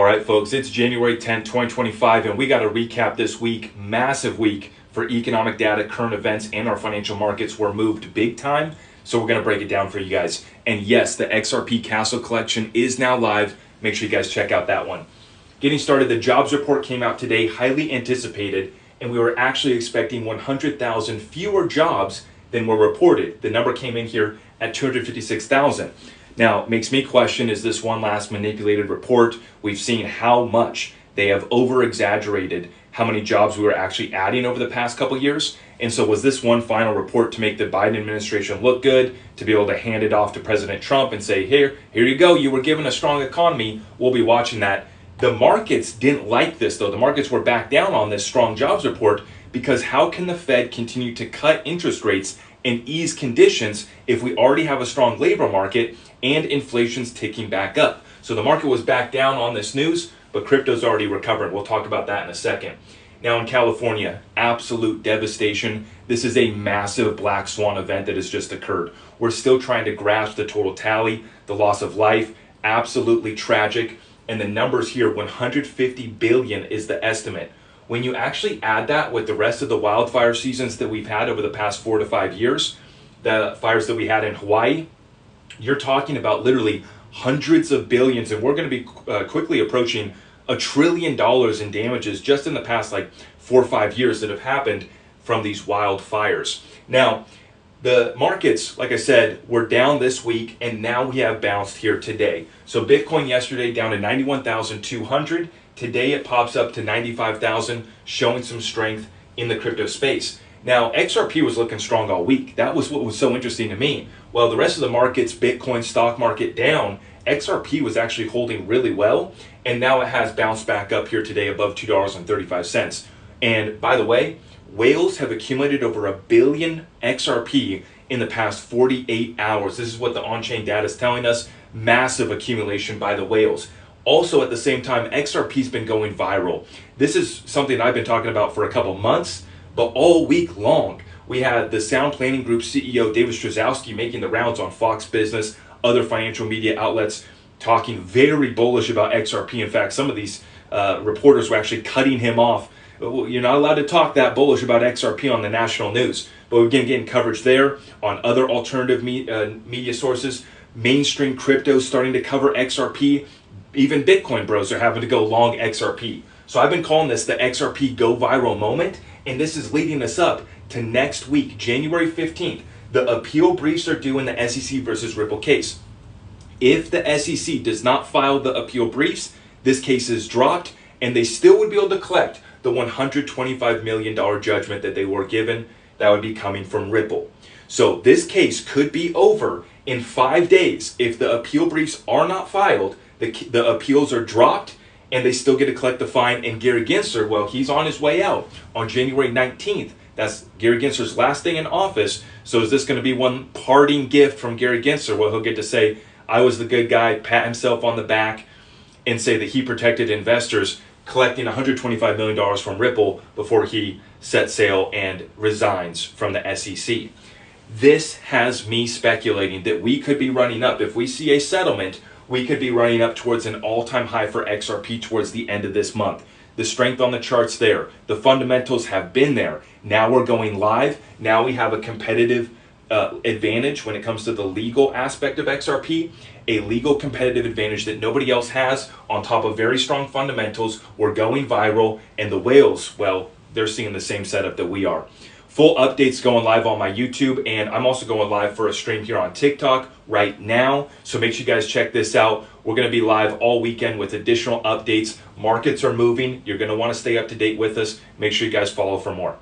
All right, folks, it's January 10th, 2025, and we got to recap this week. Massive week for economic data, current events, and our financial markets were moved big time. So we're going to break it down for you guys. And yes, the XRP Castle collection is now live. Make sure you guys check out that one. Getting started, the jobs report came out today, highly anticipated, and we were actually expecting 100,000 fewer jobs than were reported. The number came in here at 256,000. Now, it makes me question, is this one last manipulated report? We've seen how much they have over-exaggerated how many jobs we were actually adding over the past couple years. And so was this one final report to make the Biden administration look good, to be able to hand it off to President Trump and say, here you go, you were given a strong economy, we'll be watching that. The markets didn't like this, though. The markets were back down on this strong jobs report, because how can the Fed continue to cut interest rates and ease conditions if we already have a strong labor market and inflation's ticking back up? So the market was back down on this news, but crypto's already recovered. We'll talk about that in a second. Now in California, absolute devastation. This is a massive black swan event that has just occurred. We're still trying to grasp the total tally, the loss of life, absolutely tragic. And the numbers here, 150 billion is the estimate. When you actually add that with the rest of the wildfire seasons that we've had over the past 4 to 5 years, the fires that we had in Hawaii, you're talking about literally hundreds of billions, and we're going to be quickly approaching $1 trillion in damages just in the past 4 or 5 years that have happened from these wildfires. Now, the markets, like I said, were down this week, and now we have bounced here today. So Bitcoin yesterday down to 91,200. Today it pops up to 95,000, showing some strength in the crypto space. Now, XRP was looking strong all week. That was what was so interesting to me. While the rest of the markets, Bitcoin, stock market down, XRP was actually holding really well, and now it has bounced back up here today above $2.35. And by the way, whales have accumulated over 1 billion XRP in the past 48 hours. This is what the on-chain data is telling us. Massive accumulation by the whales. Also, at the same time, XRP's been going viral. This is something I've been talking about for a couple months, but all week long, we had the Sound Planning Group CEO, David Strzeżowski, making the rounds on Fox Business, other financial media outlets, talking very bullish about XRP. In fact, some of these reporters were actually cutting him off. You're not allowed to talk that bullish about XRP on the national news. But we're getting coverage there on other alternative media sources. Mainstream crypto starting to cover XRP. Even Bitcoin bros are having to go long XRP. So I've been calling this the XRP go viral moment, and this is leading us up to next week, January 15th. The appeal briefs are due in the SEC versus Ripple case. If the SEC does not file the appeal briefs, this case is dropped, and they still would be able to collect the $125 million judgment that they were given. That would be coming from Ripple. So this case could be over in 5 days if the appeal briefs are not filed. The appeals are dropped, and they still get to collect the fine. And Gary Gensler, well, he's on his way out on January 19th. That's Gary Gensler's last day in office. So is this going to be one parting gift from Gary Gensler? Well, he'll get to say, I was the good guy, pat himself on the back, and say that he protected investors, collecting $125 million from Ripple before he set sail and resigns from the SEC. This has me speculating that we could be running up. If we see a settlement, we could be running up towards an all-time high for XRP towards the end of this month. The strength on the chart's there. The fundamentals have been there. Now we're going live. Now we have a competitive advantage when it comes to the legal aspect of XRP, a legal competitive advantage that nobody else has on top of very strong fundamentals. We're going viral, and the whales, well, they're seeing the same setup that we are. Full updates going live on my YouTube, and I'm also going live for a stream here on TikTok right now. So make sure you guys check this out. We're going to be live all weekend with additional updates. Markets are moving. You're going to want to stay up to date with us. Make sure you guys follow for more.